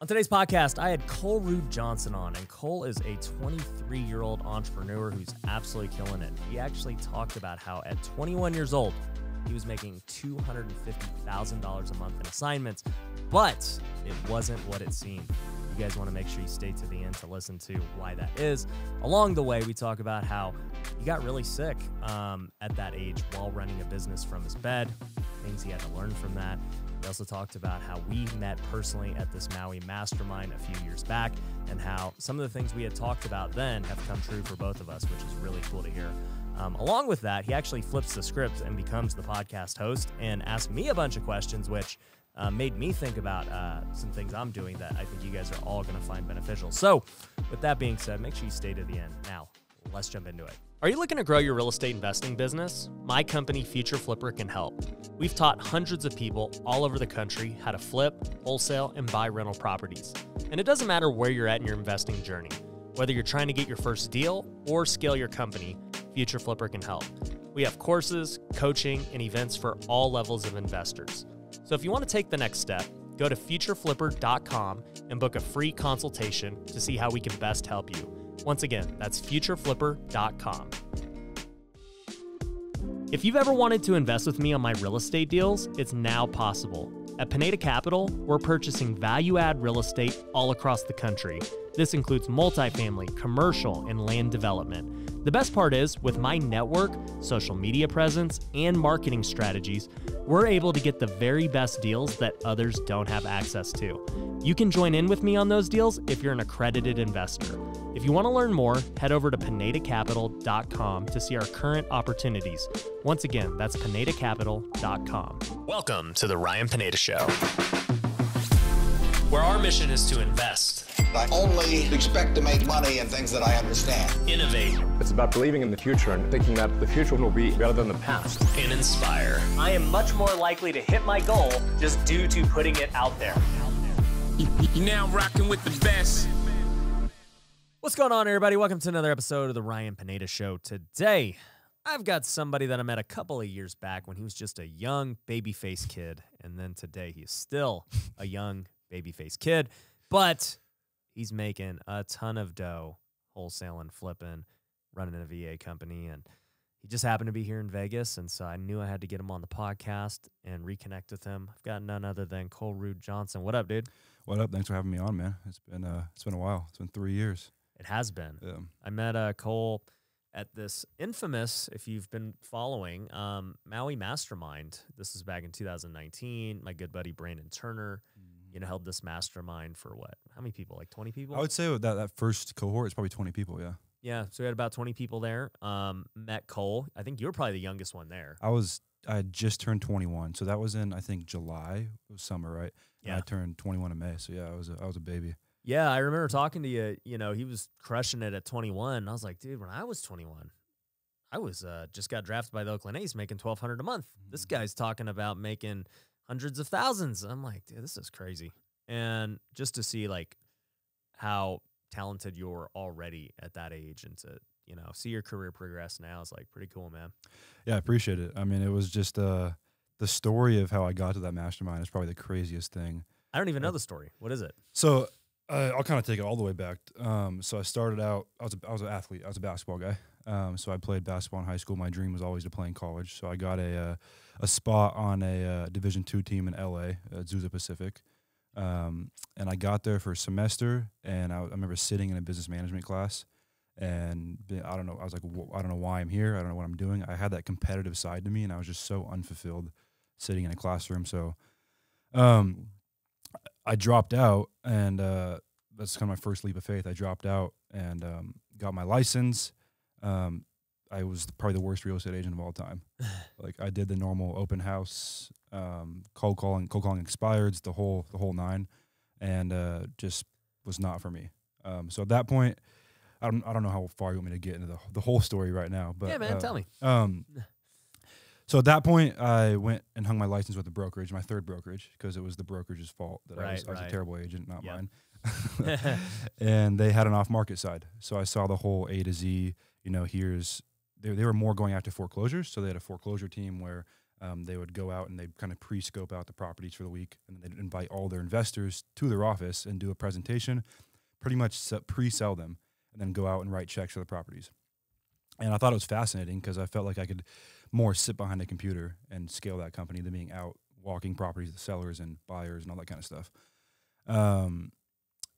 On today's podcast, I had Ruud Johnson on, and Cole is a 23-year-old entrepreneur who's absolutely killing it. He actually talked about how at 21 years old, he was making $250,000 a month in assignments, but it wasn't what it seemed. You guys want to make sure you stay to the end to listen to why that is. Along the way, we talk about how he got really sick at that age while running a business from his bed, things he had to learn from that. We also talked about how we met personally at this Maui mastermind a few years back and how some of the things we had talked about then have come true for both of us, which is really cool to hear. Along with that, he actually flips the script and becomes the podcast host and asked me a bunch of questions, which made me think about some things I'm doing that I think you guys are all going to find beneficial. So with that being said, make sure you stay to the end. Now, let's jump into it. Are you looking to grow your real estate investing business? My company, Future Flipper, can help. We've taught hundreds of people all over the country how to flip, wholesale, and buy rental properties. And it doesn't matter where you're at in your investing journey. Whether you're trying to get your first deal or scale your company, Future Flipper can help. We have courses, coaching, and events for all levels of investors. So if you want to take the next step, go to futureflipper.com and book a free consultation to see how we can best help you. Once again, that's futureflipper.com. If you've ever wanted to invest with me on my real estate deals, it's now possible. At Pineda Capital, we're purchasing value-add real estate all across the country. This includes multifamily, commercial, and land development. The best part is, with my network, social media presence, and marketing strategies, we're able to get the very best deals that others don't have access to. You can join in with me on those deals if you're an accredited investor. If you want to learn more, head over to pinedacapital.com to see our current opportunities. Once again, that's pinedacapital.com. Welcome to the Ryan Pineda Show, where our mission is to invest. I only expect to make money in things that I understand. Innovate. It's about believing in the future and thinking that the future will be better than the past. And inspire. I am much more likely to hit my goal just due to putting it out there. You're now rocking with the best. What's going on, everybody? Welcome to another episode of the Ryan Pineda Show. Today, I've got somebody that I met a couple of years back when he was just a young baby-faced kid. And then today, he's still a young baby-faced kid. But he's making a ton of dough, wholesaling, flipping, running a VA company. And he just happened to be here in Vegas. And so I knew I had to get him on the podcast and reconnect with him. I've got none other than Ruud Johnson. What up, dude? What up? Thanks for having me on, man. It's been a while. It's been 3 years. It has been. Yeah. I met Cole at this infamous, if you've been following, Maui mastermind. This was back in 2019. My good buddy Brandon Turner, held this mastermind for what? How many people? Like 20 people? I would say that first cohort is probably 20 people, yeah. Yeah, so we had about 20 people there. Met Cole. I think you were probably the youngest one there. I had just turned 21, so that was in, I think, July. It was summer, right? Yeah. And I turned 21 in May, so yeah, I was a baby. Yeah, I remember talking to you. He was crushing it at 21. I was like, dude, when I was 21, I was just got drafted by the Oakland A's making $1,200 a month. This guy's talking about making hundreds of thousands. I'm like, dude, this is crazy. And just to see like how talented you're already at that age and to, see your career progress now is like pretty cool, man. Yeah, I appreciate it. I mean, it was just the story of how I got to that mastermind is probably the craziest thing. I don't even know the story. What is it? So I'll kind of take it all the way back. So I started out, I was an athlete. I was a basketball guy. So I played basketball in high school. My dream was always to play in college. So I got a spot on a Division II team in LA, Azusa Pacific. And I got there for a semester, and I remember sitting in a business management class, and I don't know. I was like, I don't know why I'm here. I don't know what I'm doing. I had that competitive side to me, and I was just so unfulfilled sitting in a classroom. So I dropped out, and that's kind of my first leap of faith. I dropped out and got my license. I was probably the worst real estate agent of all time. Like I did the normal open house, cold calling expireds, the whole nine, and just was not for me. So at that point, I don't know how far you want me to get into the whole story right now, but yeah, man, tell me. So at that point, I went and hung my license with the brokerage, my third brokerage, because it was the brokerage's fault that I was a terrible agent, not mine. And they had an off-market side. So I saw the whole A to Z, they were more going after foreclosures. So they had a foreclosure team where They would go out and they'd kind of pre-scope out the properties for the week, and then they'd invite all their investors to their office and do a presentation, pretty much pre-sell them, and then go out and write checks for the properties. And I thought it was fascinating because I felt like I could more sit behind a computer and scale that company than being out walking properties to sellers and buyers and all that kind of stuff.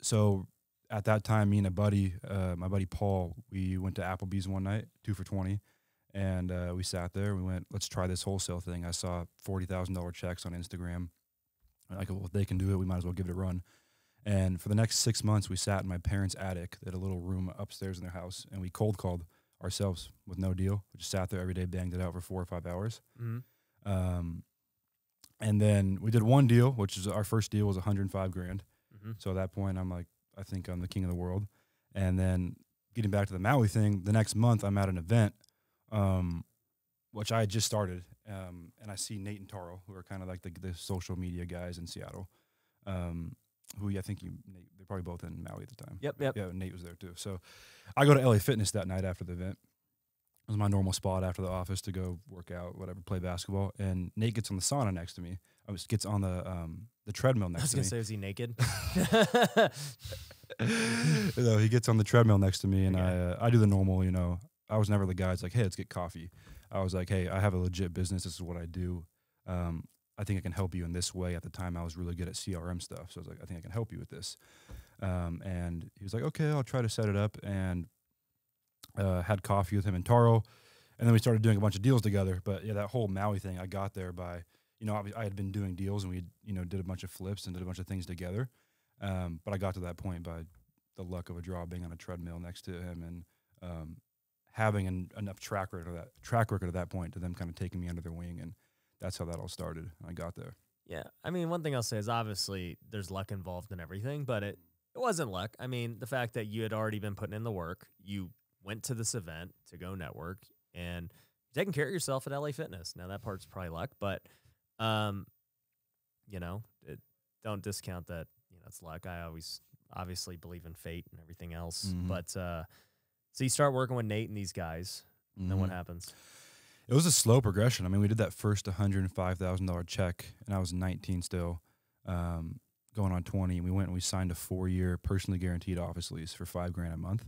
So at that time, me and a buddy, my buddy Paul, we went to Applebee's one night, 2 for $20. And we sat there. We went, let's try this wholesale thing. I saw $40,000 checks on Instagram. And I go, well, if they can do it, we might as well give it a run. And for the next 6 months, we sat in my parents' attic. They had a little room upstairs in their house, and we cold called ourselves with no deal. We just sat there every day, banged it out for 4 or 5 hours. And then we did one deal, which is our first deal was $105,000. So at that point, I'm like, I think I'm the king of the world. And then getting back to the Maui thing, the next month I'm at an event, which I had just started, and I see Nate and Taro, who are kind of like the social media guys in Seattle, who I think they're probably both in Maui at the time. Yep. Yeah, Nate was there too. So I go to LA Fitness that night after the event. It was my normal spot after the office to go work out, whatever, play basketball. And Nate gets on the sauna next to me. Gets on the treadmill next to me. I was going to say, is he naked? No, he gets on the treadmill next to me, and I do the normal, I was never the guy that's like, hey, let's get coffee. I was like, hey, I have a legit business. This is what I do. I think I can help you in this way. At the time, I was really good at CRM stuff. So I was like, I think I can help you with this. And he was like, okay, I'll try to set it up. And had coffee with him and Taro. And then we started doing a bunch of deals together. But yeah, that whole Maui thing, I got there by, I had been doing deals, and we, did a bunch of flips and did a bunch of things together. But I got to that point by the luck of a draw, being on a treadmill next to him, and having enough track record at that point to them kind of taking me under their wing, and that's how that all started. I got there. Yeah, I mean, one thing I'll say is obviously there's luck involved in everything, but it wasn't luck. I mean, the fact that you had already been putting in the work, you went to this event to go network, and taking care of yourself at LA Fitness. Now that part's probably luck, but don't discount that. It's luck. I always obviously believe in fate and everything else, but so you start working with Nate and these guys, and then what happens? It was a slow progression. I mean, we did that first $105,000 check, and I was 19 still, going on 20. And we went and we signed a 4-year personally guaranteed office lease for $5,000 a month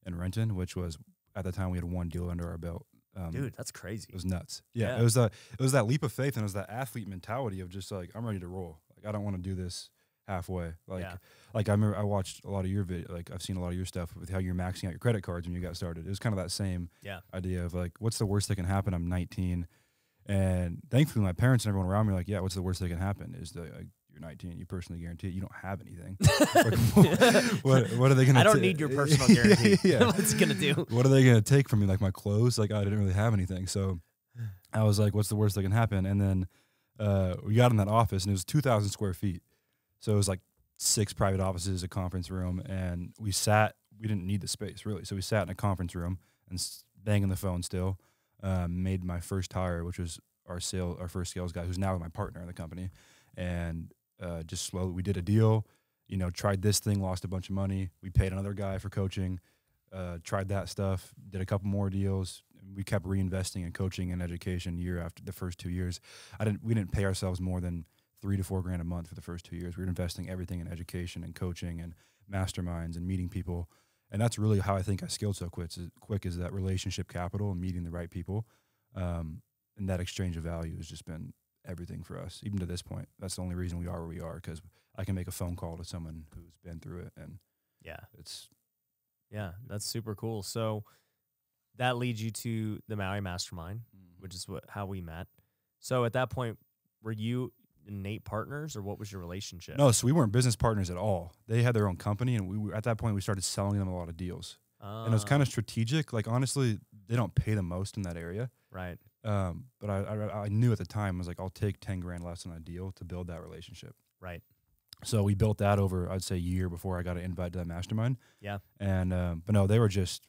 in Renton, which was, at the time, we had one deal under our belt. Dude, that's crazy. It was nuts. Yeah. It was that leap of faith, and it was that athlete mentality of just like, I'm ready to roll. Like, I don't want to do this halfway. Like I remember I watched a lot of your video. Like, I've seen a lot of your stuff with how you're maxing out your credit cards when you got started. It was kind of that same idea of like, what's the worst that can happen? I'm 19, and thankfully my parents and everyone around me were like, yeah, what's the worst that can happen is that you're 19, you personally guarantee it. You don't have anything. What are they going to? I don't need your personal guarantee. What's it gonna do? What are they going to take from me? Like my clothes? Like, I didn't really have anything. So I was like, what's the worst that can happen? And then we got in that office, and it was 2,000 square feet. So it was like 6 private offices, a conference room, and we didn't need the space really. So we sat in a conference room and banging the phone still, made my first hire, which was our first sales guy, who's now my partner in the company. And just slowly, we did a deal, tried this thing, lost a bunch of money. We paid another guy for coaching, tried that stuff, did a couple more deals. We kept reinvesting in coaching and education year after the first 2 years. We didn't pay ourselves more than $3,000 to $4,000 a month for the first 2 years. We were investing everything in education and coaching and masterminds and meeting people. And that's really how I think I scaled so quick is that relationship capital and meeting the right people. And that exchange of value has just been everything for us, even to this point. That's the only reason we are where we are, because I can make a phone call to someone who's been through it. And that's super cool. So that leads you to the Maui Mastermind, which is how we met. So at that point, were you and Nate partners, or what was your relationship? No, so we weren't business partners at all. They had their own company, and at that point we started selling them a lot of deals. And it was kind of strategic. Like, honestly, they don't pay the most in that area. Right. But I knew at the time, I was like, I'll take 10 grand less on a deal to build that relationship. Right. So we built that over, I'd say, a year before I got an invite to that mastermind. Yeah. And but no, they were just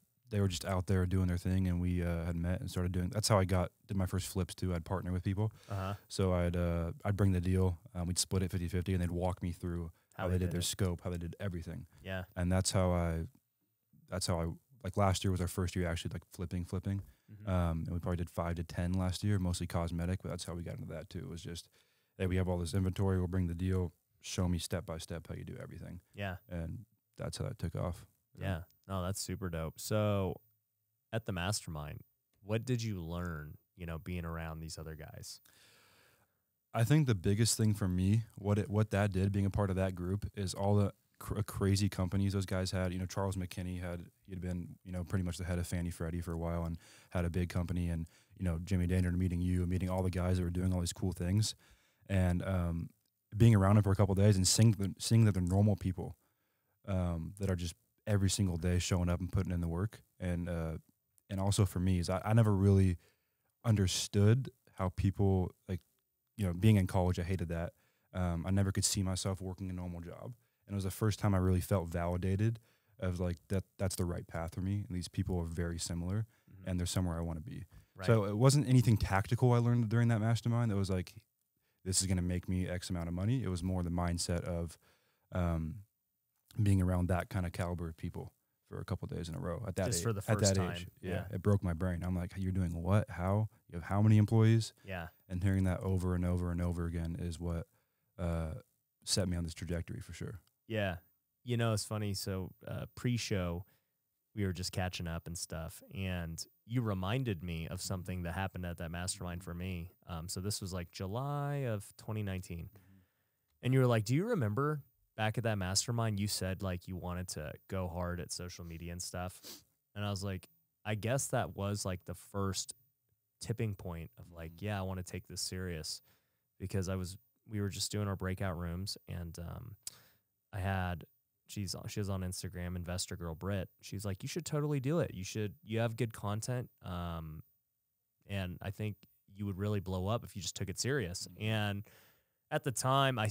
out there doing their thing, and we had met and started doing. That's how I did my first flips too. I'd partner with people. So I'd bring the deal. We'd split it 50-50, and they'd walk me through how they did their scope, how they did everything. Yeah. And that's how I like last year was our first year actually like flipping. And we probably did 5 to 10 last year, mostly cosmetic, but that's how we got into that too. It was just, hey, we have all this inventory, we'll bring the deal, show me step by step how you do everything. Yeah. And that's how that took off. Yeah. No, that's super dope. So at the mastermind, what did you learn, you know, being around these other guys? I think the biggest thing for me, what that did, being a part of that group, is all the crazy companies those guys had. You know, Charles McKinney he'd been, you know, pretty much the head of Fannie Freddie for a while and had a big company. And, you know, Jimmy Dander meeting you, meeting all the guys that were doing all these cool things. And being around them for a couple of days and seeing that they're normal people that are just every single day showing up and putting in the work. And also for me is I never really understood how people, like, you know, being in college, I hated that. I never could see myself working a normal job. And it was the first time I really felt validated of like that's the right path for me. And these people are very similar and they're somewhere I want to be. Right. So it wasn't anything tactical I learned during that mastermind that was like, this is going to make me X amount of money. It was more the mindset of being around that kind of caliber of people for a couple of days in a row at that Just age, for the first time. age. Yeah. It broke my brain. I'm like, you're doing what? How? You have how many employees? Yeah. And hearing that over and over and over again is what set me on this trajectory for sure. Yeah. You know, it's funny. So pre-show, we were just catching up and stuff. And you reminded me of something that happened at that mastermind for me. So this was like July of 2019. And you were like, do you remember back at that mastermind, you said like you wanted to go hard at social media and stuff. And I was like, I guess that was like the first tipping point of like, yeah, I want to take this serious, because we were just doing our breakout rooms, and I had, she was on Instagram, Investor Girl Brit. She's like, you should totally do it. You have good content. And I think you would really blow up if you just took it serious. And at the time I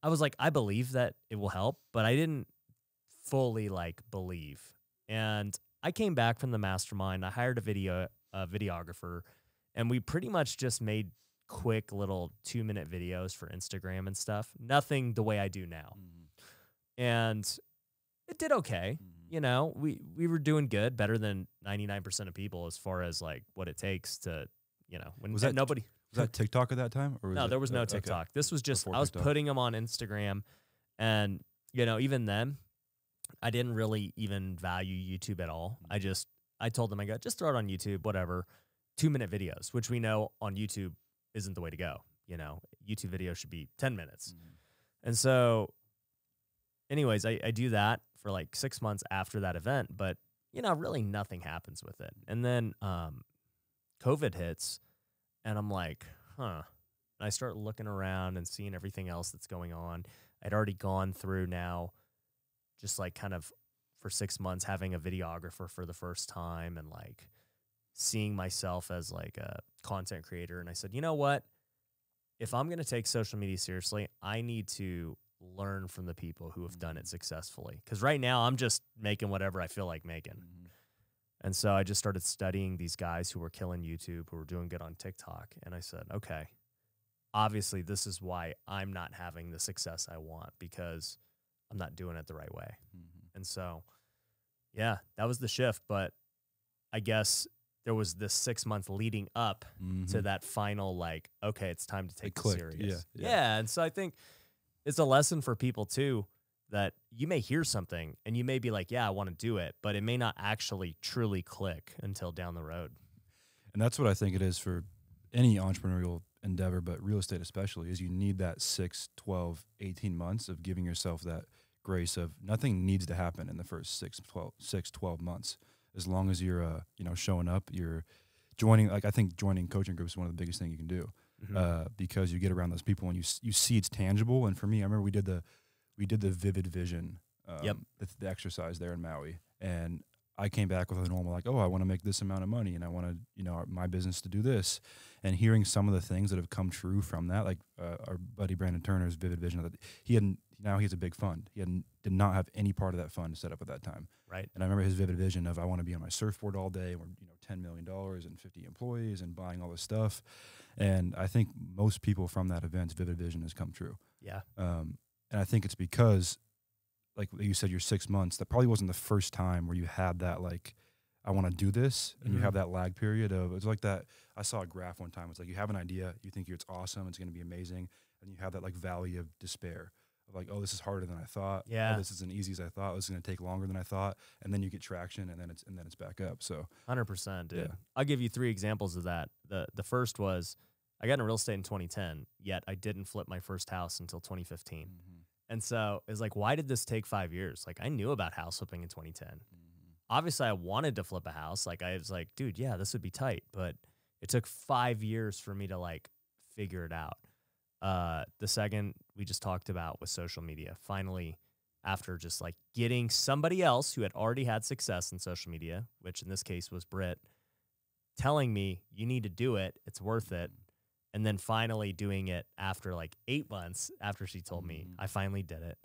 was like, I believe that it will help, but I didn't fully like believe. And I came back from the mastermind. I hired a videographer, and we pretty much just made quick little 2-minute videos for Instagram and stuff. Nothing the way I do now. And it did okay. You know, we were doing good, better than 99% of people as far as like what it takes to, you know, when Was that nobody. Was that TikTok at that time? Or No, there was no TikTok. Okay. This was just, Before I was TikTok. putting them on Instagram, and, you know, even then I didn't really even value YouTube at all. I told them, I go, just throw it on YouTube, whatever, 2-minute videos, which we know on YouTube isn't the way to go. You know, YouTube video should be 10 minutes. And so anyways, I do that for like 6 months after that event, but, you know, really nothing happens with it. And then COVID hits, and I'm like, huh. And I start looking around and seeing everything else that's going on. I'd already gone through now just like kind of for 6 months having a videographer for the first time, and like seeing myself as like a content creator. And I said, you know what? If I'm going to take social media seriously, I need to learn from the people who have done it successfully. Because right now I'm just making whatever I feel like making. And so I just started studying these guys who were killing YouTube, who were doing good on TikTok. And I said, okay, obviously this is why I'm not having the success I want, because I'm not doing it the right way. And so, yeah, that was the shift. But I guess there was this 6 months leading up to that final, like, okay, it's time to take this serious. Yeah. And so I think it's a lesson for people too, that you may hear something and you may be like, yeah, I want to do it, but it may not actually truly click until down the road. And that's what I think it is for any entrepreneurial endeavor, but real estate especially, is you need that 6, 12, 18 months of giving yourself that grace of nothing needs to happen in the first 6, 12 months. As long as you're, you know, showing up, you're joining, like I think joining coaching groups is one of the biggest things you can do, because you get around those people and you see it's tangible. And for me, I remember we did the vivid vision, the exercise there in Maui. And I came back with a normal, like, oh, I want to make this amount of money and I want to, you know, my business to do this. And hearing some of the things that have come true from that, like our buddy Brandon Turner's vivid vision, that now he has a big fund. He did not have any part of that fund set up at that time. Right. And I remember his vivid vision of, I want to be on my surfboard all day. We're, you know, $10 million and 50 employees and buying all this stuff. And I think most people from that event's vivid vision has come true. Yeah. And I think it's because, like you said, your 6 months, that probably wasn't the first time where you had that, like, I want to do this, and you have that lag period of, it's like that. I saw a graph one time. It's like you have an idea, you think it's awesome, it's going to be amazing, and you have that like valley of despair of like, oh, this is harder than I thought. Yeah. Oh, this isn't easy as I thought. This is going to take longer than I thought, and then you get traction, and then it's back up. So 100%, dude. Yeah. I'll give you 3 examples of that. The first was I got into real estate in 2010, yet I didn't flip my first house until 2015. And so it's like, why did this take 5 years? Like, I knew about house flipping in 2010. Obviously, I wanted to flip a house. Like, I was like, dude, yeah, this would be tight. But it took 5 years for me to, like, figure it out. The second we just talked about was social media. Finally, after just, like, getting somebody else who had already had success in social media, which in this case was Britt, telling me, you need to do it, it's worth it. And then finally doing it after like 8 months after she told me, I finally did it.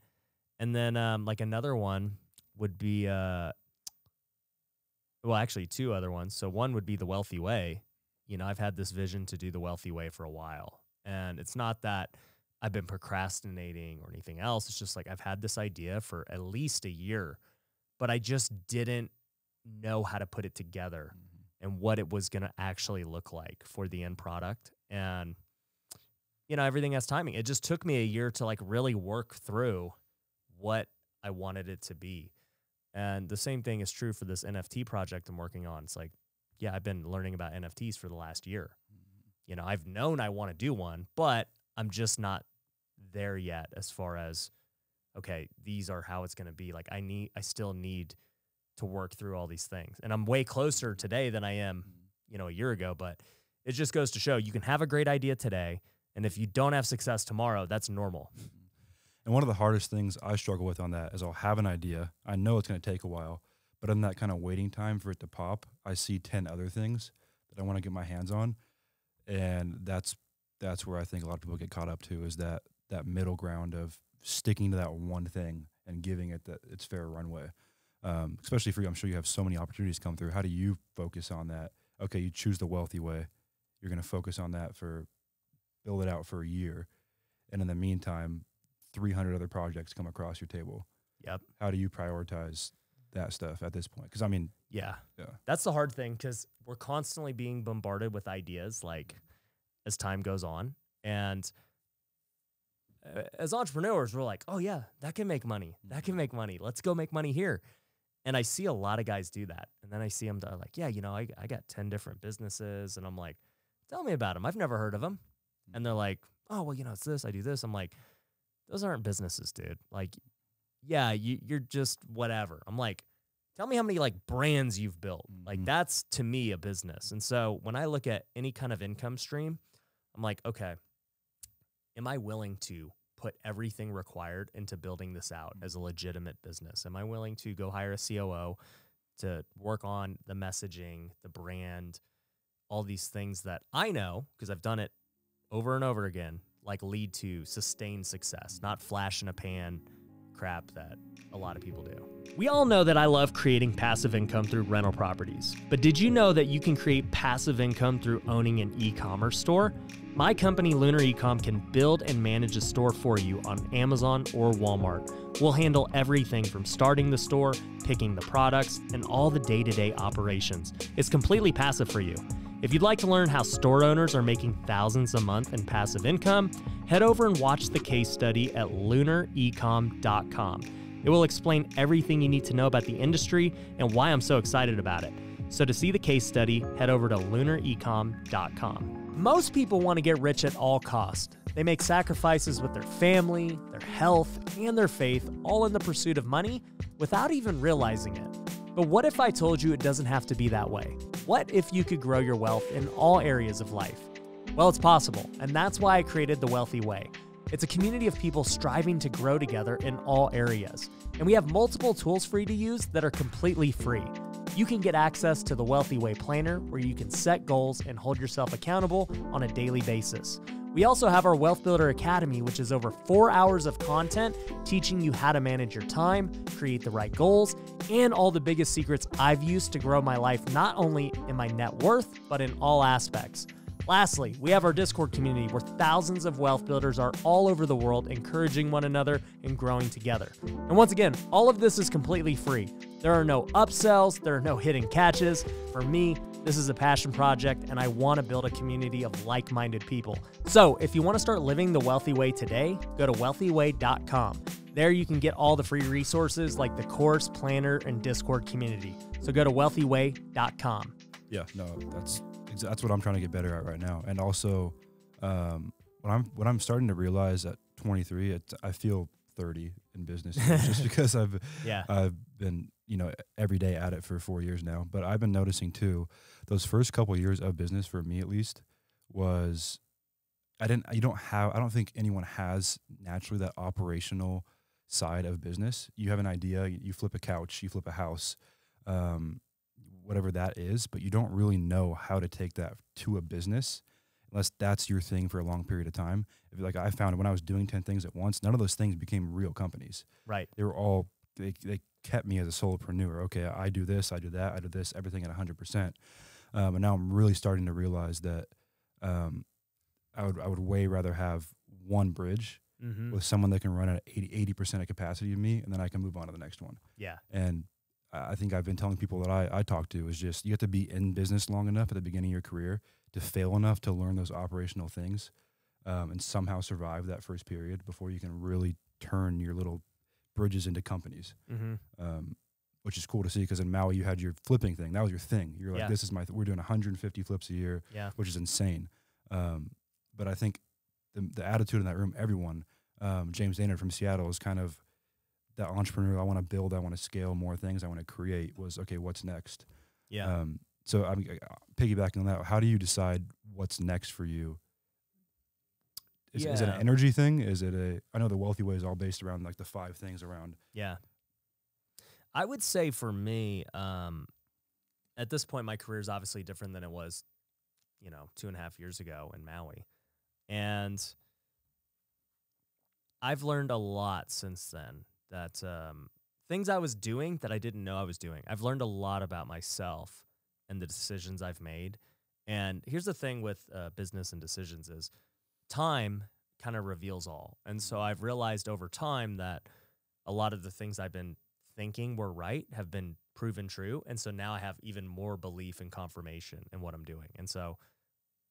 And then like another one would be, well, actually 2 other ones. So one would be The Wealthy Way. You know, I've had this vision to do The Wealthy Way for a while. And it's not that I've been procrastinating or anything else. It's just like I've had this idea for at least a year, but I just didn't know how to put it together and what it was going to actually look like for the end product. And, you know, everything has timing. It just took me a year to like really work through what I wanted it to be. And the same thing is true for this NFT project I'm working on. It's like, yeah, I've been learning about NFTs for the last year. You know, I've known I want to do one, but I'm just not there yet as far as, okay, these are how it's going to be. Like I still need to work through all these things. And I'm way closer today than I am, you know, a year ago, but it just goes to show you can have a great idea today, and if you don't have success tomorrow, that's normal. And one of the hardest things I struggle with on that is I'll have an idea. I know it's going to take a while, but in that kind of waiting time for it to pop, I see 10 other things that I want to get my hands on. And that's where I think a lot of people get caught up to, is that middle ground of sticking to that one thing and giving it its fair runway. Especially for you, I'm sure you have so many opportunities come through. How do you focus on that? Okay, you choose the wealthy way. You're going to focus on that build it out for a year. And in the meantime, 300 other projects come across your table. Yep. How do you prioritize that stuff at this point? Because, I mean, yeah, that's the hard thing, because we're constantly being bombarded with ideas like as time goes on. And as entrepreneurs, we're like, oh, yeah, that can make money. That can make money. Let's go make money here. And I see a lot of guys do that. And then I see them like, yeah, you know, I got 10 different businesses. And I'm like, tell me about them. I've never heard of them. And they're like, oh, well, you know, it's this, I do this. I'm like, those aren't businesses, dude. Like, yeah, you're just whatever. I'm like, tell me how many like brands you've built. Like that's to me a business. And so when I look at any kind of income stream, I'm like, okay, am I willing to put everything required into building this out as a legitimate business? Am I willing to go hire a COO to work on the messaging, the brand, all these things that I know, because I've done it over and over again, like lead to sustained success, not flash in a pan crap that a lot of people do. We all know that I love creating passive income through rental properties, but did you know that you can create passive income through owning an e-commerce store? My company, Lunar Ecom, can build and manage a store for you on Amazon or Walmart. We'll handle everything from starting the store, picking the products, and all the day-to-day operations. It's completely passive for you. If you'd like to learn how store owners are making thousands a month in passive income, head over and watch the case study at lunarecom.com. It will explain everything you need to know about the industry and why I'm so excited about it. So to see the case study, head over to lunarecom.com. Most people want to get rich at all costs. They make sacrifices with their family, their health, and their faith, all in the pursuit of money without even realizing it. But what if I told you it doesn't have to be that way? What if you could grow your wealth in all areas of life? Well, it's possible, and that's why I created The Wealthy Way. It's a community of people striving to grow together in all areas. And we have multiple tools for you to use that are completely free. You can get access to the Wealthy Way Planner, where you can set goals and hold yourself accountable on a daily basis. We also have our Wealth Builder Academy, which is over 4 hours of content teaching you how to manage your time, create the right goals, and all the biggest secrets I've used to grow my life, not only in my net worth, but in all aspects. Lastly, we have our Discord community where thousands of wealth builders are all over the world encouraging one another and growing together. And once again, all of this is completely free. There are no upsells, there are no hidden catches. For me, this is a passion project and I want to build a community of like-minded people. So if you want to start living the wealthy way today, go to wealthyway.com. There you can get all the free resources like the course, planner, and Discord community. So go to wealthyway.com. Yeah, no, that's what I'm trying to get better at right now. And also, what I'm starting to realize at 23, I feel 30 in business just because I've been every day at it for 4 years now. But I've been noticing too, those first couple years of business for me at least was I don't think anyone has naturally that operational side of business. You have an idea, you flip a couch, you flip a house, whatever that is, but you don't really know how to take that to a business unless that's your thing for a long period of time. Like I found when I was doing 10 things at once, none of those things became real companies. Right. They were all, they kept me as a solopreneur. Okay, I do this, I do that, I do this, everything at 100%. And now I'm really starting to realize that I would way rather have one bridge with someone that can run at 80% of capacity of me, and then I can move on to the next one. Yeah. And I think I've been telling people that I talk to is just you have to be in business long enough at the beginning of your career to fail enough to learn those operational things and somehow survive that first period before you can really turn your little bridges into companies, which is cool to see because in Maui you had your flipping thing. That was your thing. You're like, this is we're doing 150 flips a year, which is insane. But I think the attitude in that room, everyone, James Daynard from Seattle is kind of that entrepreneur. I want to build, I want to scale more things, I want to create was, okay, what's next? Yeah. So I'm piggybacking on that. How do you decide what's next for you? Is it an energy thing? Is it I know the wealthy way is all based around like the 5 things around. Yeah. I would say for me, at this point, my career is obviously different than it was, 2.5 years ago in Maui. And I've learned a lot since then that things I was doing that I didn't know I was doing. I've learned a lot about myself and the decisions I've made. And here's the thing with business and decisions is time kind of reveals all. And so I've realized over time that a lot of the things I've been thinking were right have been proven true. And so now I have even more belief and confirmation in what I'm doing. And so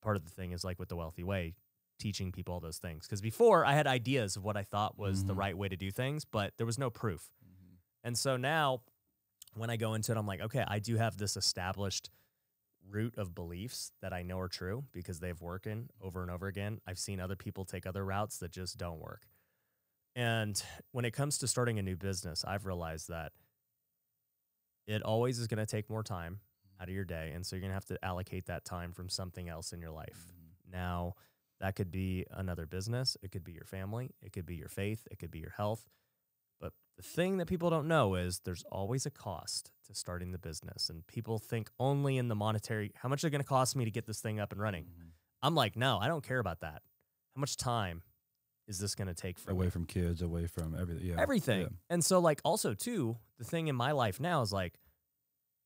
part of the thing is like with the wealthy way, teaching people all those things. Because before I had ideas of what I thought was the right way to do things, but there was no proof. And so now when I go into it, I'm like, okay, I do have this established root of beliefs that I know are true because they've worked in over and over again. I've seen other people take other routes that just don't work. And when it comes to starting a new business, I've realized that it always is going to take more time out of your day. And so you're going to have to allocate that time from something else in your life. Now, that could be another business. It could be your family. It could be your faith. It could be your health. But the thing that people don't know is there's always a cost to starting the business. And people think only in the monetary, how much is it going to cost me to get this thing up and running? I'm like, no, I don't care about that. How much time is this going to take from away from kids, away from everything? Yeah. Everything. Yeah. And so like also too, the thing in my life now is like,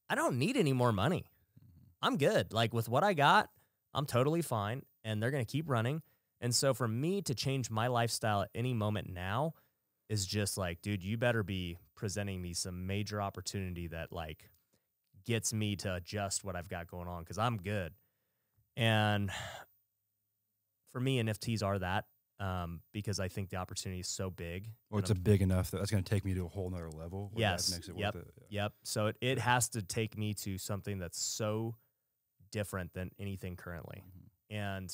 I don't need any more money. I'm good. Like with what I got, I'm totally fine. And they're going to keep running. And so for me to change my lifestyle at any moment now is just like, dude, you better be presenting me some major opportunity that like gets me to adjust what I've got going on because I'm good. And for me, NFTs are that because I think the opportunity is so big. Well, it's big enough that's going to take me to a whole nother level. Yes. That makes it Yep. worth it. Yep. So it has to take me to something that's so different than anything currently. And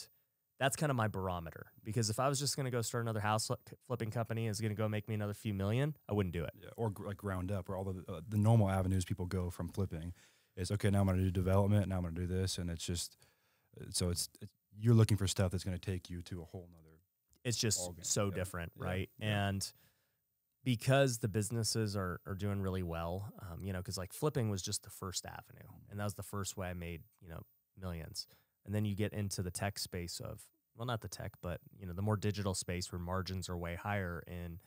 that's kind of my barometer because if I was just going to go start another house flipping company and it's going to go make me another few million, I wouldn't do it. Yeah, or like ground up, or all the normal avenues people go from flipping is, okay, now I'm going to do development, now I'm going to do this. And it's just, so you're looking for stuff that's going to take you to a whole nother. It's just so different, right? Yeah. And because the businesses are doing really well, because like flipping was just the first avenue. And that was the first way I made, millions. And then you get into the tech space of, well, not the tech, but, the more digital space where margins are way higher in,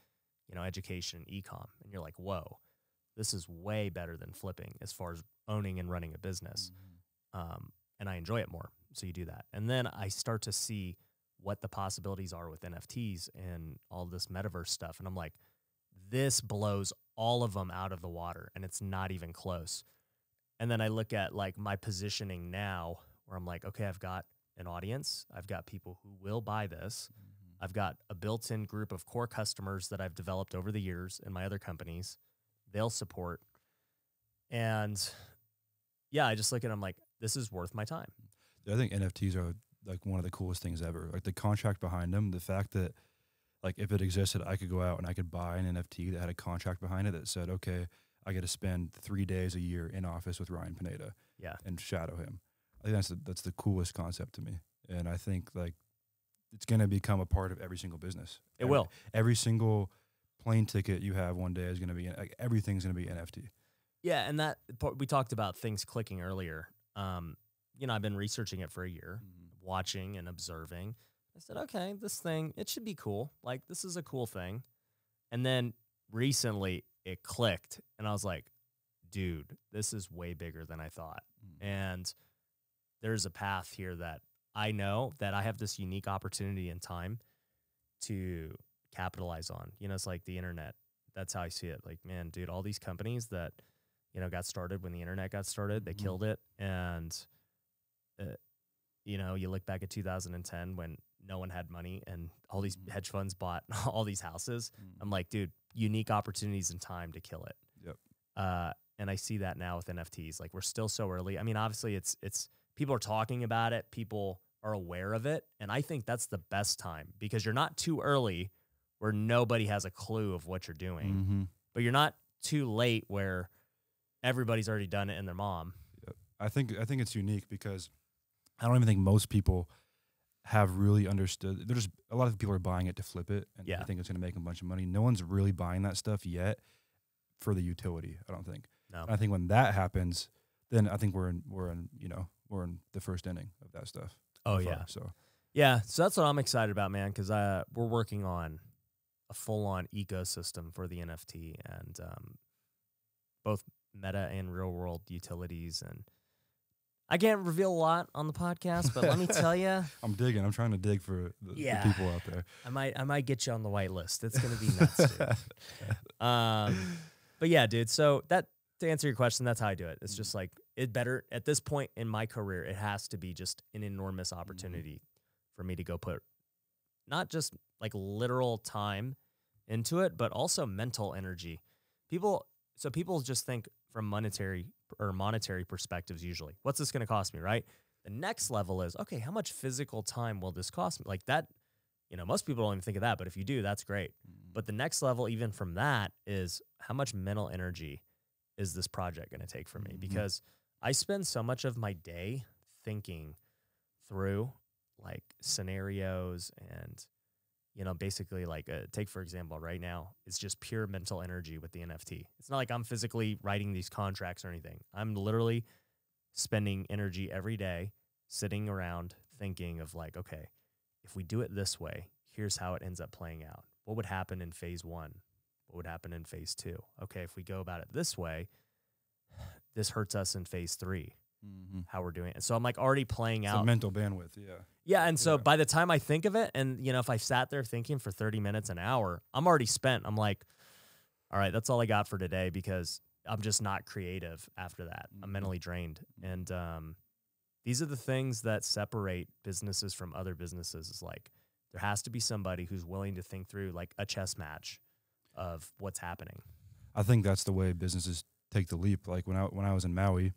education, e-com. And you're like, whoa, this is way better than flipping as far as owning and running a business. And I enjoy it more. So you do that. And then I start to see what the possibilities are with NFTs and all this metaverse stuff. And I'm like, this blows all of them out of the water, and it's not even close. And then I look at like my positioning now where I'm like, okay, I've got an audience. I've got people who will buy this. I've got a built-in group of core customers that I've developed over the years in my other companies. They'll support. And yeah, I just look at them like, this is worth my time. I think NFTs are like one of the coolest things ever. Like the contract behind them, the fact that like if it existed, I could go out and I could buy an NFT that had a contract behind it that said, okay, I get to spend 3 days a year in office with Ryan Pineda and shadow him. I think that's the coolest concept to me. And I think like it's going to become a part of every single business. It will. Every single plane ticket you have one day is going to be, like, everything's going to be NFT. Yeah, and that we talked about things clicking earlier. You know, I've been researching it for a year, watching and observing. I said, okay, this thing, it should be cool. Like, this is a cool thing. And then recently it clicked, and I was like, dude, this is way bigger than I thought. And there's a path here that I know that I have this unique opportunity in time to capitalize on. You know, it's like the internet. That's how I see it. Like, man, dude, all these companies that, you know, got started when the internet got started, they killed it. And, you know, you look back at 2010 when no one had money and all these hedge funds bought all these houses. I'm like, dude, unique opportunities in time to kill it. Yep. And I see that now with NFTs. Like, we're still so early. I mean, obviously it's people are talking about it. People are aware of it. And I think that's the best time because you're not too early where nobody has a clue of what you're doing, but you're not too late where everybody's already done it and their mom. Yep. I think it's unique because I don't even think most people have really understood. There's a lot of people are buying it to flip it, and I think it's going to make them a bunch of money. No one's really buying that stuff yet for the utility. I don't think. No. And I think when that happens, then I think we're in the first inning of that stuff. Oh so yeah. Far, so that's what I'm excited about, man. Because we're working on a full-on ecosystem for the NFT and both meta and real-world utilities. And I can't reveal a lot on the podcast, but let me tell you, I'm digging. I'm trying to dig for the people out there. I might get you on the white list. It's gonna be nuts, dude. But yeah, dude. So that to answer your question, that's how I do it. It's just like it better at this point in my career. It has to be just an enormous opportunity for me to go put not just like literal time into it, but also mental energy. People just think from monetary perspectives usually. What's this going to cost me, right? The next level is, okay, how much physical time will this cost me? Like that, you know, most people don't even think of that, but if you do, that's great. But the next level, even from that, is how much mental energy is this project going to take for me? Because I spend so much of my day thinking through like scenarios and, you know, basically like take, for example, right now, it's just pure mental energy with the NFT. It's not like I'm physically writing these contracts or anything. I'm literally spending energy every day sitting around thinking of like, okay, if we do it this way, here's how it ends up playing out. What would happen in phase 1? What would happen in phase 2? Okay, if we go about it this way, this hurts us in phase 3. How we're doing it. So I'm like already playing out. It's a mental bandwidth, Yeah, and so by the time I think of it, and you know, if I sat there thinking for 30 minutes, an hour, I'm already spent. I'm like, all right, that's all I got for today because I'm just not creative after that. I'm mentally drained. And these are the things that separate businesses from other businesses. Is like there has to be somebody who's willing to think through like a chess match of what's happening. I think that's the way businesses take the leap. Like when I was in Maui,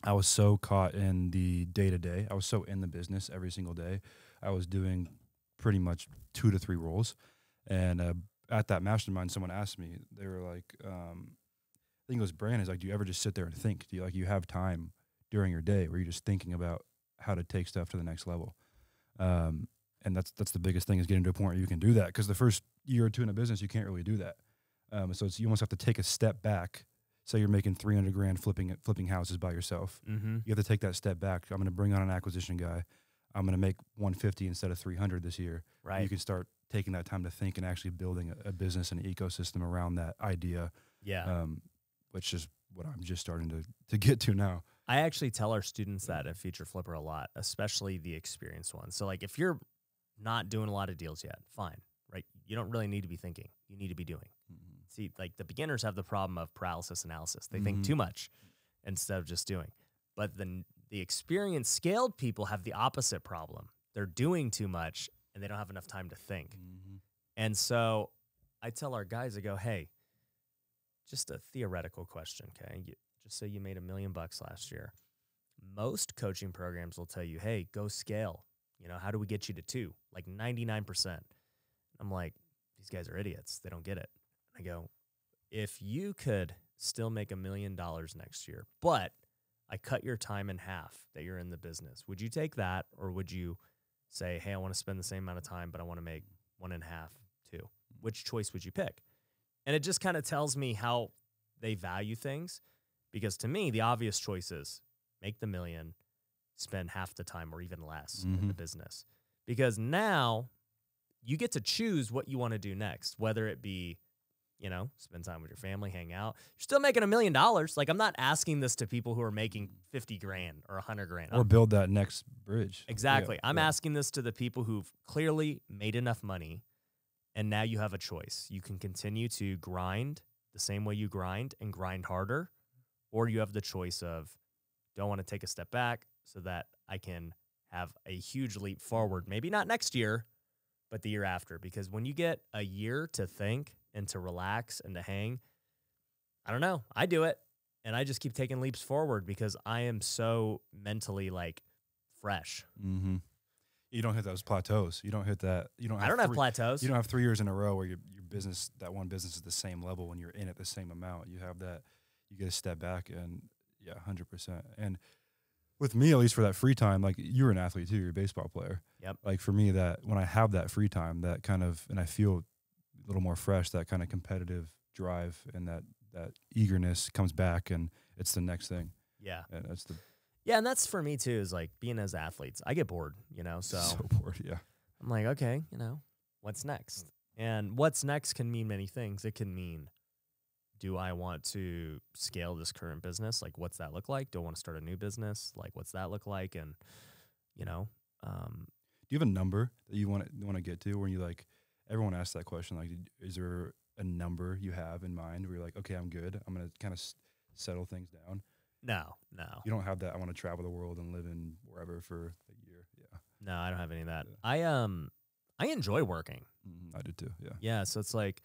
I was so caught in the day-to-day. I was so in the business every single day. I was doing pretty much 2 to 3 roles. And at that mastermind, someone asked me, they were like, I think it was Brand, is like, do you ever just sit there and think? Do you have time during your day where you're just thinking about how to take stuff to the next level? And that's the biggest thing, is getting to a point where you can do that. Because the first year or 2 in a business, you can't really do that. So you almost have to take a step back. Say you're making $300,000 flipping houses by yourself. You have to take that step back. I'm going to bring on an acquisition guy. I'm going to make 150 instead of 300 this year. Right. You can start taking that time to think and actually building a business and an ecosystem around that idea. Yeah. Which is what I'm just starting to get to now. I actually tell our students that at Feature Flipper a lot, especially the experienced ones. So like if you're not doing a lot of deals yet, fine, right? You don't really need to be thinking. You need to be doing. See, like the beginners have the problem of paralysis analysis. They think too much instead of just doing. But the experienced scaled people have the opposite problem. They're doing too much and they don't have enough time to think. And so I tell our guys, I go, hey, just a theoretical question, okay? Just say you made $1 million last year. Most coaching programs will tell you, hey, go scale. You know, how do we get you to 2? Like 99%. I'm like, these guys are idiots. They don't get it. I go, if you could still make $1 million next year, but I cut your time in half that you're in the business, would you take that, or would you say, hey, I want to spend the same amount of time, but I want to make 1.5, 2? Which choice would you pick? And it just kind of tells me how they value things, because to me, the obvious choice is make the $1 million, spend half the time or even less in the business, because now you get to choose what you want to do next, whether it be, you know, spend time with your family, hang out. You're still making $1 million. Like, I'm not asking this to people who are making 50 grand or 100 grand. Or build that next bridge. Exactly. Yeah, I'm asking this to the people who've clearly made enough money, and now you have a choice. You can continue to grind the same way you grind and grind harder, or you have the choice of, do I want to take a step back so that I can have a huge leap forward? Maybe not next year, but the year after. Because when you get a year to think and to relax and to hang, I don't know. I do it, and I just keep taking leaps forward because I am so mentally like fresh. You don't hit those plateaus. You don't hit that. You don't. I don't have plateaus. You don't have 3 years in a row where your business, that one business, is the same level when you're in it the same amount. You have that. You get to step back, and 100%. And with me, at least for that free time, like, you're an athlete too. You're a baseball player. Yep. Like, for me, that when I have that free time, that kind of, and I feel a little more fresh, that kind of competitive drive and that eagerness comes back, and it's the next thing. Yeah. And that's the. Yeah, and that's for me too, is like being as athletes. I get bored, you know, so bored, yeah. I'm like, okay, you know, what's next? And what's next can mean many things. It can mean, do I want to scale this current business? Like, what's that look like? Do I want to start a new business? Like, what's that look like? And, you know, do you have a number that you want to get to, where you, like, everyone asks that question, like, is there a number you have in mind where you're like, okay, I'm good, I'm going to kind of settle things down? No. You don't have that, I want to travel the world and live in wherever for a year. Yeah. No, I don't have any of that. Yeah. I enjoy working. I do too, yeah. Yeah, so it's like,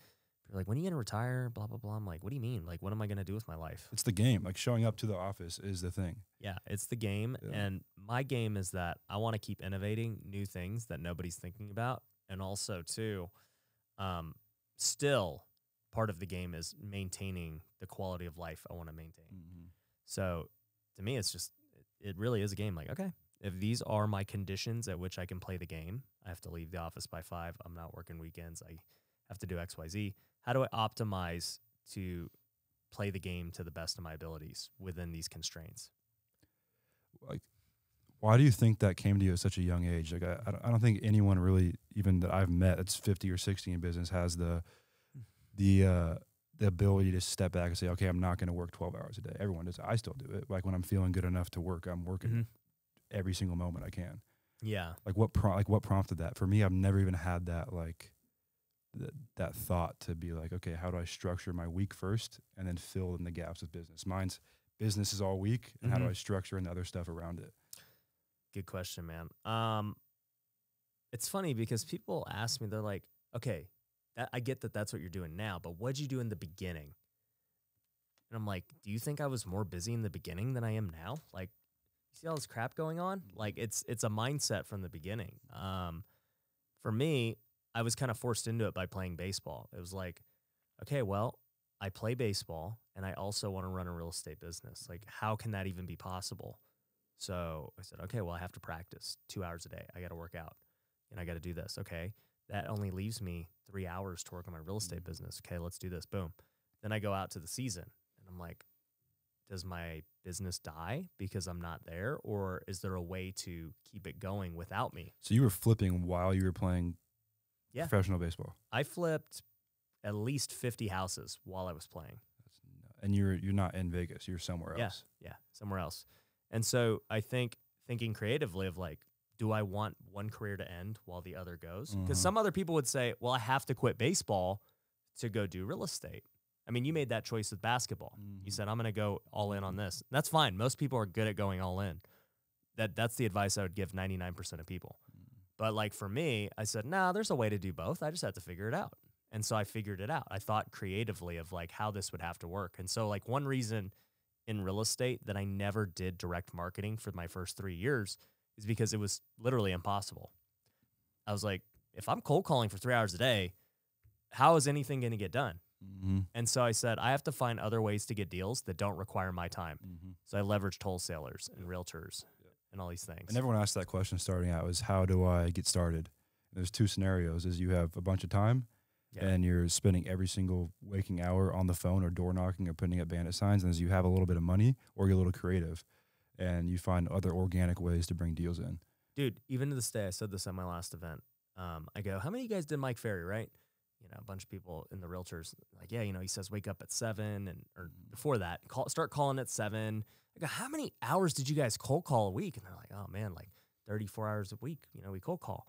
you're like, when are you going to retire? Blah, blah, blah. I'm like, what do you mean? Like, what am I going to do with my life? It's the game. Like, showing up to the office is the thing. Yeah, it's the game. Yeah. And my game is that I want to keep innovating new things that nobody's thinking about. And also, too, still part of the game is maintaining the quality of life I want to maintain. So to me, it's just, it really is a game. Like, okay, if these are my conditions at which I can play the game, I have to leave the office by 5. I'm not working weekends. I have to do X, Y, Z. How do I optimize to play the game to the best of my abilities within these constraints? Like, why do you think that came to you at such a young age? Like, I don't think anyone really, even that I've met, that's 50 or 60 in business, has the ability to step back and say, okay, I'm not going to work 12 hours a day. Everyone does. I still do it. Like, when I'm feeling good enough to work, I'm working every single moment I can. Yeah. Like, what prompted that? For me, I've never even had that, like, that thought to be like, okay, how do I structure my week first and then fill in the gaps with business? Mine's business is all week, and how do I structure in the other stuff around it? Good question, man. It's funny because people ask me, they're like, okay, I get that that's what you're doing now, but what'd you do in the beginning? And I'm like, do you think I was more busy in the beginning than I am now? Like, you see all this crap going on? Like, it's a mindset from the beginning. For me, I was kind of forced into it by playing baseball. It was like, okay, well, I play baseball and I also want to run a real estate business. Like, how can that even be possible? So I said, okay, well, I have to practice 2 hours a day. I got to work out and I got to do this. Okay, that only leaves me 3 hours to work on my real estate business. Okay, let's do this. Boom. Then I go out to the season and I'm like, does my business die because I'm not there? Or is there a way to keep it going without me? So you were flipping while you were playing professional baseball? I flipped at least 50 houses while I was playing. And you're not in Vegas. You're somewhere else. Yeah, somewhere else. And so I think thinking creatively of like, do I want one career to end while the other goes? Because some other people would say, well, I have to quit baseball to go do real estate. I mean, you made that choice with basketball. You said, I'm going to go all in on this. That's fine. Most people are good at going all in. That's the advice I would give 99% of people. But like for me, I said, no, there's a way to do both. I just have to figure it out. And so I figured it out. I thought creatively of like how this would have to work. And so like one reason in real estate that I never did direct marketing for my first 3 years is because it was literally impossible. I was like, if I'm cold calling for 3 hours a day, how is anything going to get done? And so I said, I have to find other ways to get deals that don't require my time. So I leveraged wholesalers and realtors and all these things. And everyone asks that question starting out is, how do I get started? And there's two scenarios: is you have a bunch of time and you're spending every single waking hour on the phone or door knocking or putting up bandit signs, and as you have a little bit of money, or you're a little creative and you find other organic ways to bring deals in. Dude, even to this day, I said this at my last event. I go, how many of you guys did Mike Ferry, right? You know, a bunch of people in the realtors, like, yeah, you know, he says wake up at 7 or before that, start calling at 7. I go, how many hours did you guys cold call a week? And they're like, oh man, like 34 hours a week, you know, we cold call.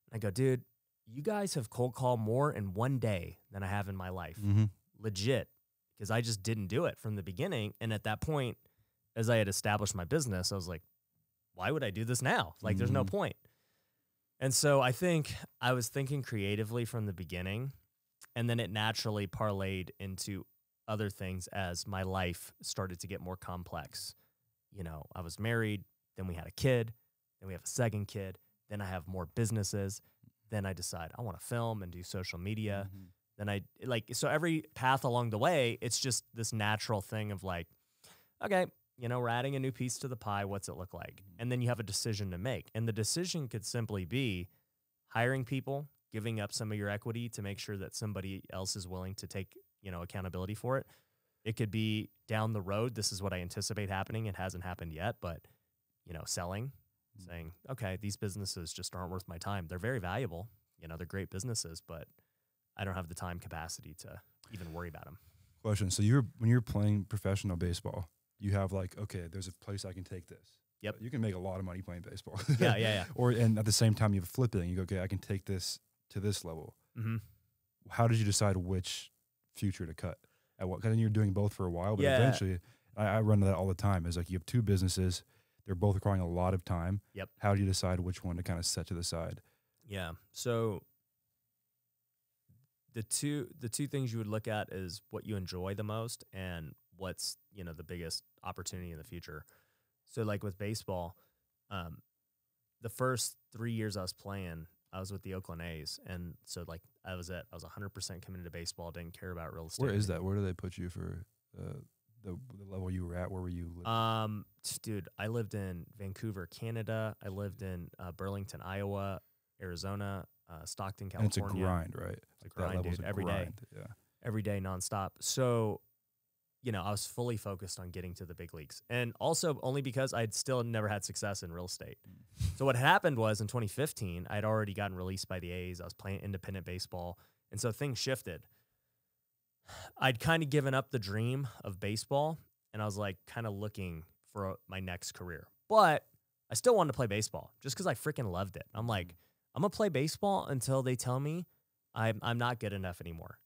And I go, dude, you guys have cold called more in one day than I have in my life. Legit. Because I just didn't do it from the beginning. And at that point, as I had established my business, I was like, why would I do this now? Like, there's no point. And so I think I was thinking creatively from the beginning, and then it naturally parlayed into other things as my life started to get more complex. You know, I was married, then we had a kid, then we have a second kid, then I have more businesses, then I decide I want to film and do social media. Then so every path along the way, it's just this natural thing of like, okay, you know, we're adding a new piece to the pie. What's it look like? And then you have a decision to make. And the decision could simply be hiring people, giving up some of your equity to make sure that somebody else is willing to take, you know, accountability for it. It could be down the road. This is what I anticipate happening. It hasn't happened yet, but, you know, selling, saying, okay, these businesses just aren't worth my time. They're very valuable. You know, they're great businesses, but I don't have the time capacity to even worry about them. Question. So when you're playing professional baseball, you have like, okay, there's a place I can take this. Yep. You can make a lot of money playing baseball. Yeah. And at the same time, you flip it and you go, okay, I can take this to this level. How did you decide which future to cut? At what? Because then you're doing both for a while, but eventually, I run into that all the time. Is like you have two businesses, they're both requiring a lot of time. Yep. How do you decide which one to kind of set to the side? Yeah. So the two things you would look at is what you enjoy the most and what's, you know, the biggest opportunity in the future. So like with baseball, the first 3 years I was playing, I was with the Oakland A's. And so like I was 100% committed to baseball. Didn't care about real estate. Where is that? Where do they put you for the level you were at? Where were you living? Dude, I lived in Vancouver, Canada. I lived in Burlington, Iowa, Arizona, Stockton, California. And it's a grind, right? It's a grind, dude, every day. Yeah. Every day, nonstop. So, you know, I was fully focused on getting to the big leagues. And also only because I'd still never had success in real estate. So what happened was in 2015, I'd already gotten released by the A's. I was playing independent baseball. And so things shifted. I'd kind of given up the dream of baseball, and I was like kind of looking for my next career. But I still wanted to play baseball just because I freaking loved it. I'm like, I'm going to play baseball until they tell me I'm not good enough anymore.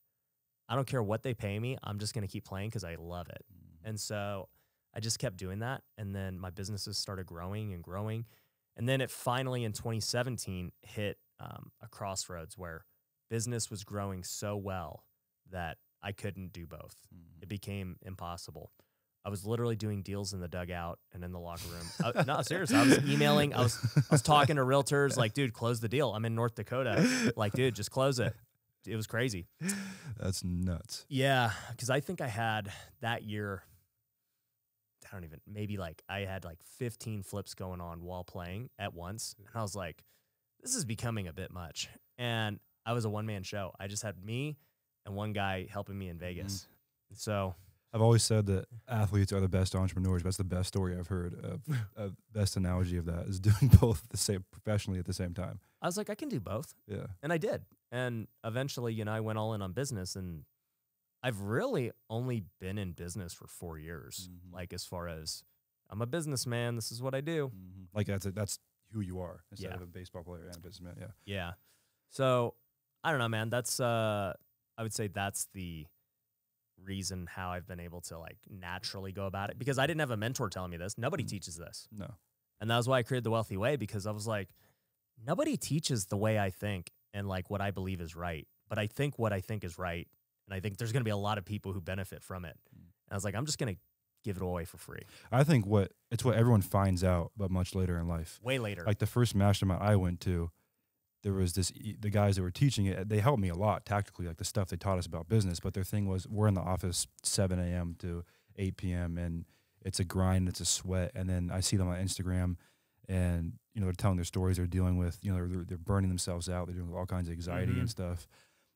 I don't care what they pay me. I'm just going to keep playing because I love it. And so I just kept doing that. And then my businesses started growing and growing. And then it finally in 2017 hit a crossroads where business was growing so well that I couldn't do both. It became impossible. I was literally doing deals in the dugout and in the locker room. No, seriously. I was emailing. I was talking to realtors like, dude, close the deal. I'm in North Dakota. Like, dude, just close it. It was crazy. That's nuts. Yeah, because I think I had that year, I had like 15 flips going on while playing at once. And I was like, this is becoming a bit much. And I was a one-man show. I just had me and one guy helping me in Vegas. So I've always said that athletes are the best entrepreneurs. That's the best story I've heard. Best analogy of that is doing both professionally at the same time. I was like, I can do both. Yeah. And I did. And eventually, you know, I went all in on business, and I've really only been in business for 4 years. Like, as far as I'm a businessman. This is what I do. Like that's who you are instead Yeah. of a baseball player and a businessman. Yeah. Yeah. So I don't know, man. That's I would say that's the reason how I've been able to like naturally go about it, because I didn't have a mentor telling me this. Nobody teaches this. No. And that was why I created The Wealthy Way, because I was like, nobody teaches the way I think and like what I believe is right. But I think what I think is right. And I think there's going to be a lot of people who benefit from it. And I was like, I'm just going to give it away for free. I think it's what everyone finds out, but much later in life. Way later. Like the first mastermind I went to, there was the guys that were teaching it, they helped me a lot tactically, like the stuff they taught us about business. But their thing was, we're in the office 7 a.m. to 8 p.m. and it's a grind, it's a sweat. And then I see them on Instagram and, they're telling their stories they're dealing with, they're burning themselves out. They're dealing with all kinds of anxiety and stuff.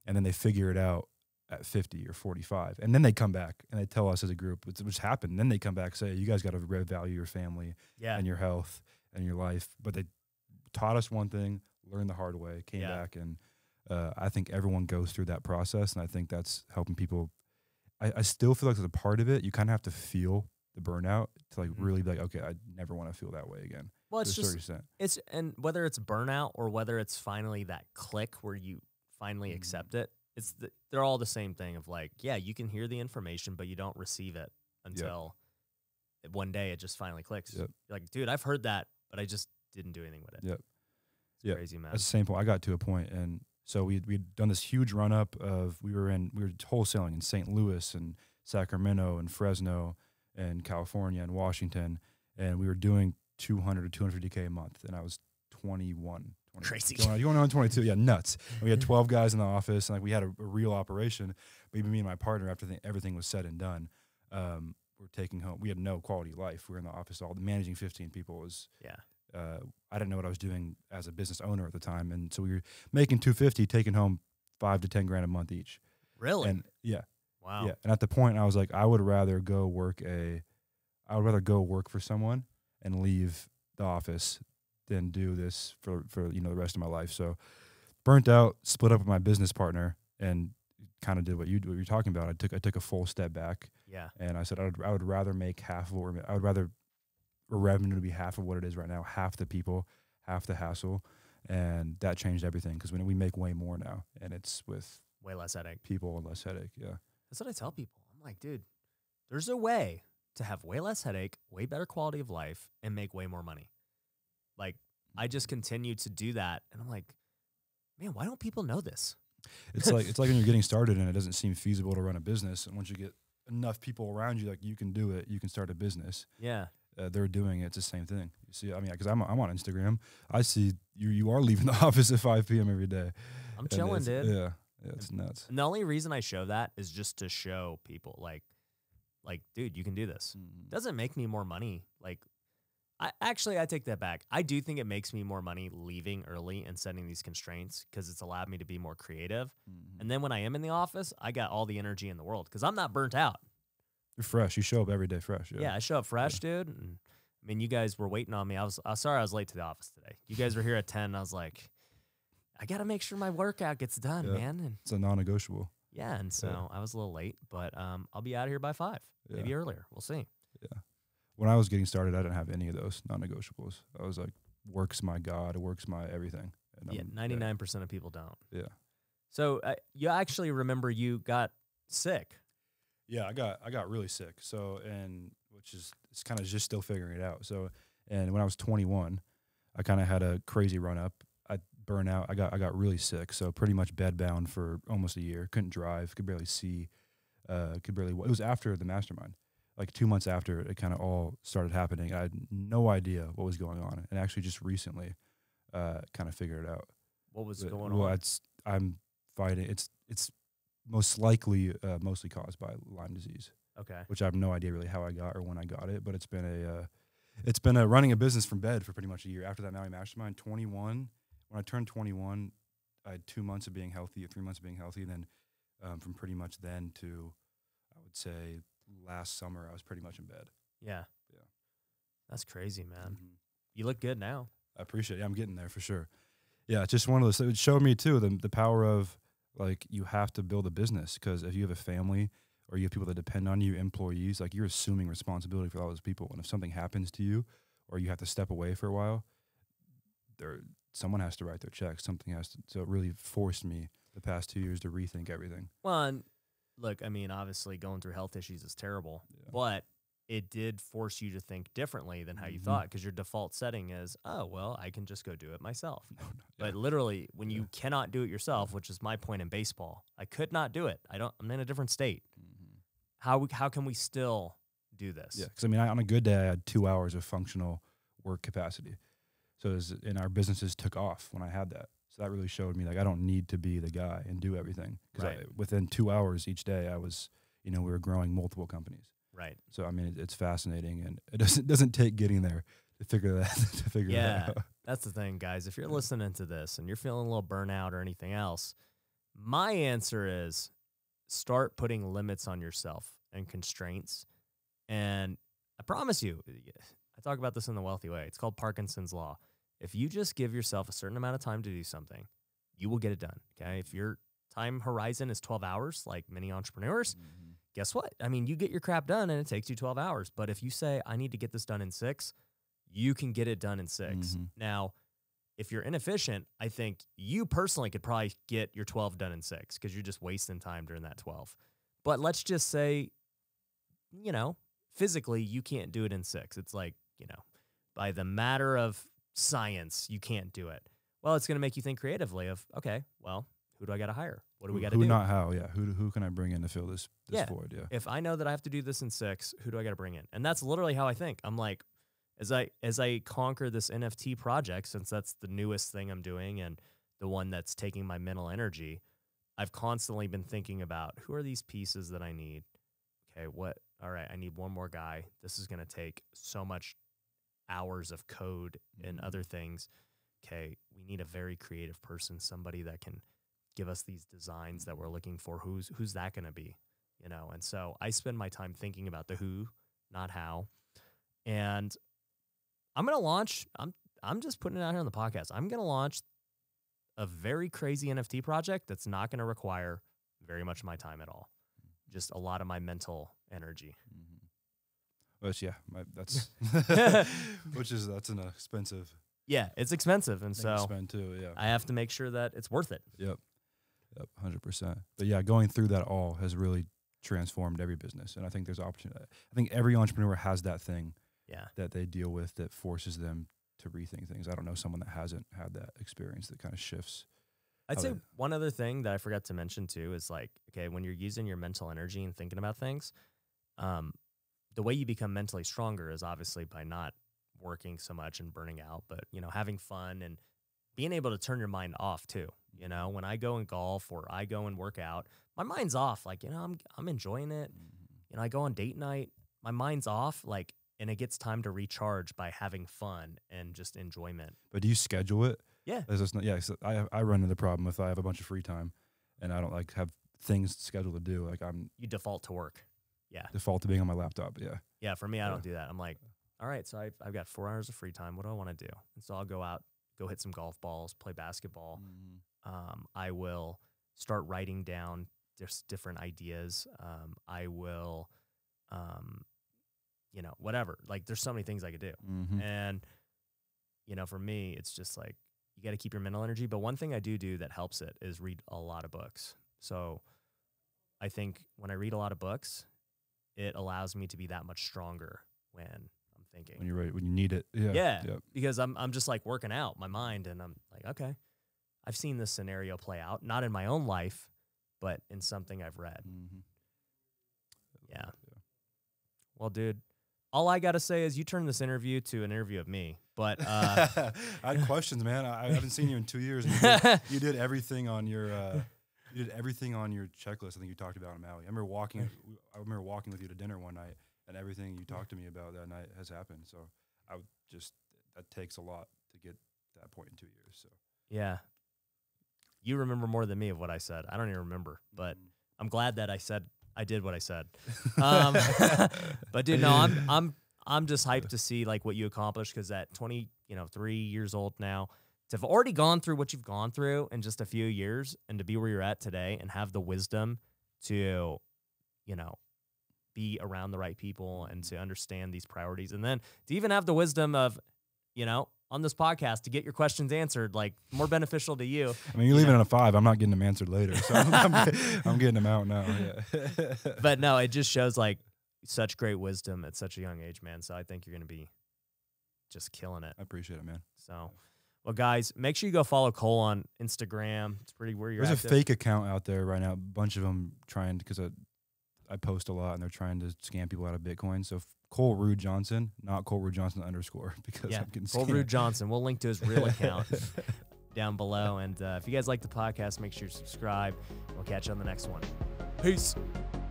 And then they figure it out at 50 or 45. And then they come back and they tell us as a group, which happened. And then they come back and say, you guys got to value your family and your health and your life. But they taught us one thing, learned the hard way, came back. And I think everyone goes through that process. And I think that's helping people. I still feel like as a part of it, you kind of have to feel the burnout to like really be like, okay, I never want to feel that way again. Well, it's just, and whether it's burnout or whether it's finally that click where you finally accept it, they're all the same thing of like, yeah, you can hear the information, but you don't receive it until one day it just finally clicks. You're like, dude, I've heard that, but I just didn't do anything with it. It's crazy, man. That's the same point. I got to a point, and so we'd done this huge run up of we were wholesaling in St. Louis and Sacramento and Fresno and California and Washington, and we were doing 200 to 250K a month, and I was 21. Crazy. Going on 22, nuts. And we had 12 guys in the office, and like we had a real operation. But even me and my partner, after everything was said and done, we're taking home. We had no quality of life. We were in the office managing 15 people was. I didn't know what I was doing as a business owner at the time, and so we were making 250, taking home $5 to $10 grand a month each. Really? And wow. Yeah. And at the point, I was like, I would rather go work for someone and leave the office than do this for the rest of my life. So burnt out, split up with my business partner, and kind of did what you're talking about. I took a full step back. Yeah. And I said I would rather make half of what I would rather a revenue to be half of what it is right now, half the people, half the hassle, and that changed everything because we make way more now, and it's with way less headache, people and less headache. Yeah. That's what I tell people. I'm like, dude, there's a way to have way less headache, way better quality of life, and make way more money. Like, I just continue to do that, and I'm like, man, why don't people know this? It's like when you're getting started and it doesn't seem feasible to run a business, and once you get enough people around you, like you can do it, you can start a business. Yeah. They're doing it. It's the same thing. You see, I mean, because I'm on Instagram, I see you are leaving the office at 5 p.m. every day. I'm chilling, dude. Yeah, it's nuts. And the only reason I show that is just to show people, like, dude, you can do this. Doesn't make me more money. Like, I take that back. I do think it makes me more money leaving early and setting these constraints because it's allowed me to be more creative. And then when I am in the office, I got all the energy in the world because I'm not burnt out. You're fresh. You show up every day fresh. Yeah, I show up fresh, dude. And, I mean, you guys were waiting on me. I was sorry I was late to the office today. You guys were here at 10. I was like, I got to make sure my workout gets done, man. And it's a non-negotiable. Yeah, and so I was a little late, but I'll be out of here by 5, maybe earlier. We'll see. Yeah. When I was getting started, I didn't have any of those non-negotiables. I was like, work's my God. Work's my everything. And 99% of people don't. Yeah. So you actually remember you got sick. Yeah, I got really sick. So, and which is it's kind of just still figuring it out. So, and when I was 21, I kind of had a crazy run up. I burned out. I got really sick. So pretty much bedbound for almost a year. Couldn't drive. Could barely see. It was after the mastermind. Like 2 months after it kind of all started happening. I had no idea what was going on, and actually just recently, kind of figured it out. What was going on? Well, I'm fighting. It's most likely mostly caused by Lyme disease. Okay. Which I have no idea really how I got or when I got it, but it's been a running a business from bed for pretty much a year. After that Maui mastermind, 21. When I turned 21, I had 2 months of being healthy, 3 months of being healthy, and then from pretty much then to, I would say, last summer, I was pretty much in bed. Yeah. Yeah. That's crazy, man. Mm-hmm. You look good now. I appreciate it. Yeah, I'm getting there for sure. Yeah, it's just one of those. It showed me too the power of like you have to build a business because if you have a family or you have people that depend on you, employees, like you're assuming responsibility for all those people. And if something happens to you or you have to step away for a while, someone has to write their checks. Something has to. So it really forced me the past 2 years to rethink everything. Well, and look, I mean, obviously going through health issues is terrible, but it did force you to think differently than how you thought, because your default setting is, oh, well, I can just go do it myself. But literally, when you cannot do it yourself, which is my point in baseball, I could not do it. I'm in a different state. How can we still do this? Yeah, because I mean, on a good day, I had 2 hours of functional work capacity. So and our businesses took off when I had that. So that really showed me, like, I don't need to be the guy and do everything. Because within 2 hours each day, I was, we were growing multiple companies. Right. So I mean, it's fascinating, and it doesn't take getting there to figure that out. That's the thing, guys. If you're listening to this and you're feeling a little burnout or anything else, my answer is start putting limits on yourself and constraints. And I promise you, I talk about this in the Wealthy Way. It's called Parkinson's Law. If you just give yourself a certain amount of time to do something, you will get it done. Okay. If your time horizon is 12 hours, like many entrepreneurs, guess what? I mean, you get your crap done and it takes you 12 hours. But if you say, I need to get this done in 6, you can get it done in 6. Now, if you're inefficient, I think you personally could probably get your 12 done in 6 because you're just wasting time during that 12. But let's just say, physically, you can't do it in 6. It's like, by the matter of science, you can't do it. Well, it's going to make you think creatively of, okay, well, who do I got to hire? What do we got to do? Who, not how, yeah. Who can I bring in to fill this void, yeah. If I know that I have to do this in 6, who do I got to bring in? And that's literally how I think. I'm like, as I conquer this NFT project, since that's the newest thing I'm doing and the one that's taking my mental energy, I've constantly been thinking about, who are these pieces that I need? Okay, all right, I need one more guy. This is going to take so much hours of code and other things. Okay, we need a very creative person, somebody that can give us these designs that we're looking for. Who's that going to be? And so I spend my time thinking about the who, not how. And I'm going to launch, I'm just putting it out here on the podcast. I'm going to launch a very crazy NFT project that's not going to require very much of my time at all. Just a lot of my mental energy. Which, that's that's an expensive. Yeah, it's expensive, and so spend too. Yeah, I have to make sure that it's worth it. Yep, 100%. But yeah, going through that all has really transformed every business, and I think there's opportunity. I think every entrepreneur has that thing. That they deal with that forces them to rethink things. I don't know someone that hasn't had that experience that kind of shifts. I'd say one other thing that I forgot to mention too is, like, okay, when you're using your mental energy and thinking about things, the way you become mentally stronger is obviously by not working so much and burning out, but, having fun and being able to turn your mind off too. When I go and golf or I go and work out, my mind's off. Like, I'm enjoying it. I go on date night, my mind's off, like, and it gets time to recharge by having fun and just enjoyment. But do you schedule it? Yeah. So I run into the problem if I have a bunch of free time and I don't have things scheduled to do. Like you default to work. Yeah. Default to being on my laptop. Yeah. Yeah. For me, I don't do that. I'm like, all right, so I've got 4 hours of free time. What do I want to do? And so I'll go out, go hit some golf balls, play basketball. I will start writing down just different ideas. I will, whatever. Like, there's so many things I could do. And, for me, it's just like, you got to keep your mental energy. But one thing I do that helps it is read a lot of books. So I think when I read a lot of books, it allows me to be that much stronger when I'm thinking. When you're ready, when you need it. Yeah. Yep. Because I'm just like working out my mind, and I'm like, okay, I've seen this scenario play out, not in my own life, but in something I've read. Yeah. Well, dude, all I got to say is you turned this interview to an interview of me. But I had questions, man. I haven't seen you in 2 years. You did everything on your checklist. I think you talked about in Maui. I remember walking with you to dinner one night, and everything you talked to me about that night has happened. So that takes a lot to get to that point in 2 years. So yeah, you remember more than me of what I said. I don't even remember, but I'm glad that I did what I said. But dude, no, I'm just hyped to see like what you accomplished, because at 3 years old now, to have already gone through what you've gone through in just a few years, and to be where you're at today and have the wisdom to be around the right people and to understand these priorities. And then to even have the wisdom of, on this podcast to get your questions answered, like more beneficial to you. I mean, you're leaving it a 5. I'm not getting them answered later. So I'm getting them out now. Yeah. But no, it just shows like such great wisdom at such a young age, man. So I think you're going to be just killing it. I appreciate it, man. So, well, guys, make sure you go follow Cole on Instagram. It's pretty where you're There's a fake account out there right now. A bunch of them trying, because I post a lot, and they're trying to scam people out of Bitcoin. So Cole Ruud Johnson, not Cole Ruud Johnson _ because I'm getting Cole scammed. Ruud Johnson. We'll link to his real account down below. And if you guys like the podcast, make sure you subscribe. We'll catch you on the next one. Peace.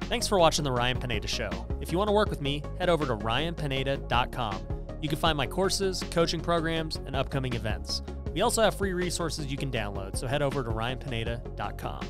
Thanks for watching The Ryan Pineda Show. If you want to work with me, head over to ryanpineda.com. You can find my courses, coaching programs, and upcoming events. We also have free resources you can download, so head over to ryanpineda.com.